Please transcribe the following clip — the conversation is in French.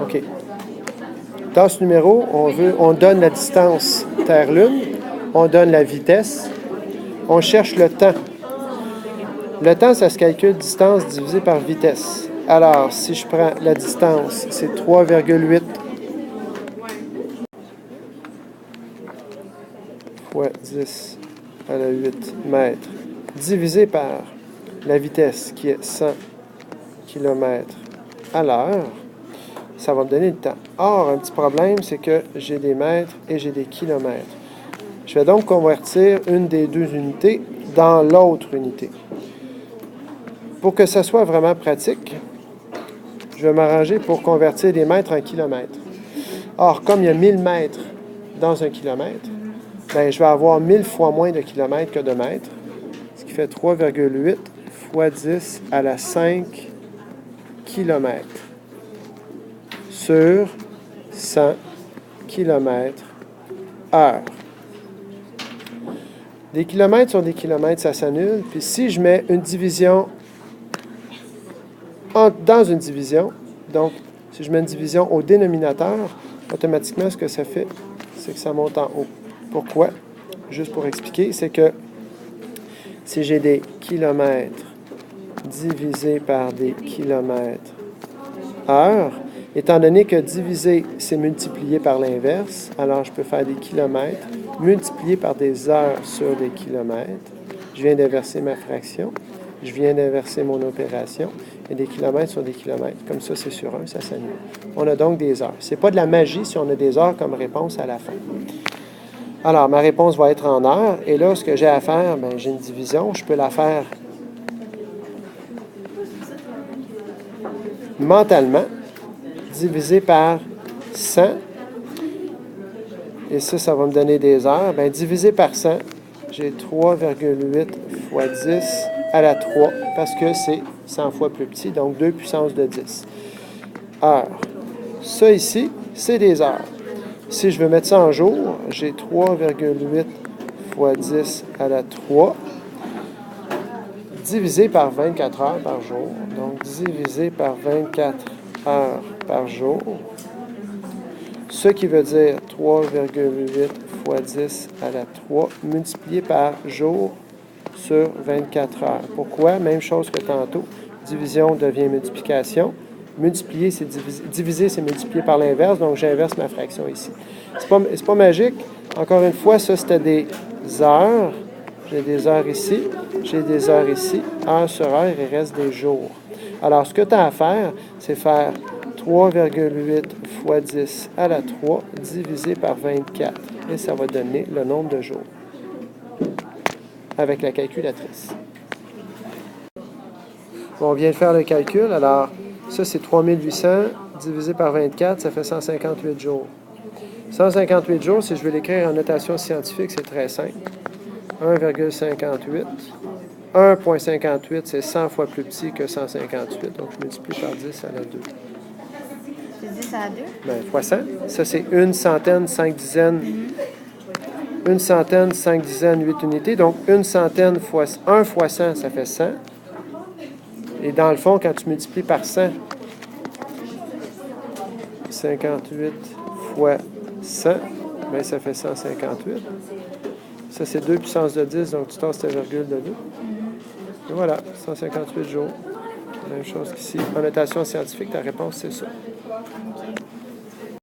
OK. Dans ce numéro, on donne la distance Terre-Lune, on donne la vitesse, on cherche le temps. Le temps, ça se calcule distance divisée par vitesse. Alors, si je prends la distance, c'est 3,8 fois 10 à la 8 mètres, divisé par la vitesse, qui est 100 km à l'heure, ça va me donner le temps. Or, un petit problème, c'est que j'ai des mètres et j'ai des kilomètres. Je vais donc convertir une des deux unités dans l'autre unité. Pour que ça soit vraiment pratique, je vais m'arranger pour convertir les mètres en kilomètres. Or, comme il y a 1000 mètres dans un kilomètre, bien, je vais avoir 1000 fois moins de kilomètres que de mètres, ce qui fait 3,8 fois 10 à la 5 km sur 100 km/h. Des kilomètres sur des kilomètres, ça s'annule. Puis si je mets une division dans une division, donc si je mets une division au dénominateur, automatiquement, ce que ça fait, c'est que ça monte en haut. Pourquoi? Juste pour expliquer, c'est que si j'ai des kilomètres divisé par des kilomètres heure, étant donné que diviser, c'est multiplié par l'inverse, alors je peux faire des kilomètres multipliés par des heures sur des kilomètres. Je viens d'inverser ma fraction, je viens d'inverser mon opération, et des kilomètres sur des kilomètres. Comme ça, c'est sur 1, ça s'annule. On a donc des heures. Ce n'est pas de la magie si on a des heures comme réponse à la fin. Alors, ma réponse va être en heures, et là, ce que j'ai à faire, bien, j'ai une division, je peux la faire mentalement, divisé par 100, et ça va me donner des heures. Bien, divisé par 100, j'ai 3,8 fois 10 à la 3, parce que c'est 100 fois plus petit, donc 2 puissance de 10 heures. Ça ici, c'est des heures. Si je veux mettre ça en jours, j'ai 3,8 fois 10 à la 3, divisé par 24 heures par jour. Donc, divisé par 24 heures par jour, ce qui veut dire 3,8 fois 10 à la 3, multiplié par jour sur 24 heures. Pourquoi? Même chose que tantôt. Division devient multiplication. Multiplier, c'est diviser, c'est multiplier par l'inverse. Donc, j'inverse ma fraction ici. C'est pas magique. Encore une fois, ça, c'était des heures. J'ai des heures ici. J'ai des heures ici. Heure sur heure, il reste des jours. Alors, ce que tu as à faire, c'est faire 3,8 fois 10 à la 3 divisé par 24. Et ça va donner le nombre de jours avec la calculatrice. Bon, on vient de faire le calcul. Alors, ça, c'est 3800 divisé par 24, ça fait 158 jours. 158 jours, si je veux l'écrire en notation scientifique, c'est très simple. 1,58. 1,58, c'est 100 fois plus petit que 158. Donc, je multiplie par 10 à la 2. C'est 10 à la 2? Bien, fois 100. Ça, c'est une centaine, 5 dizaines. Une centaine, 5 dizaines, 8 unités. Donc, une centaine fois 1 fois 100, ça fait 100. Et dans le fond, quand tu multiplies par 100, 58 fois 100, bien, ça fait 158. Ça, c'est 2 puissance de 10, donc tu tasses ta virgule de 2. Et voilà, 158 jours. Même chose qu'ici. En notation scientifique, ta réponse, c'est ça.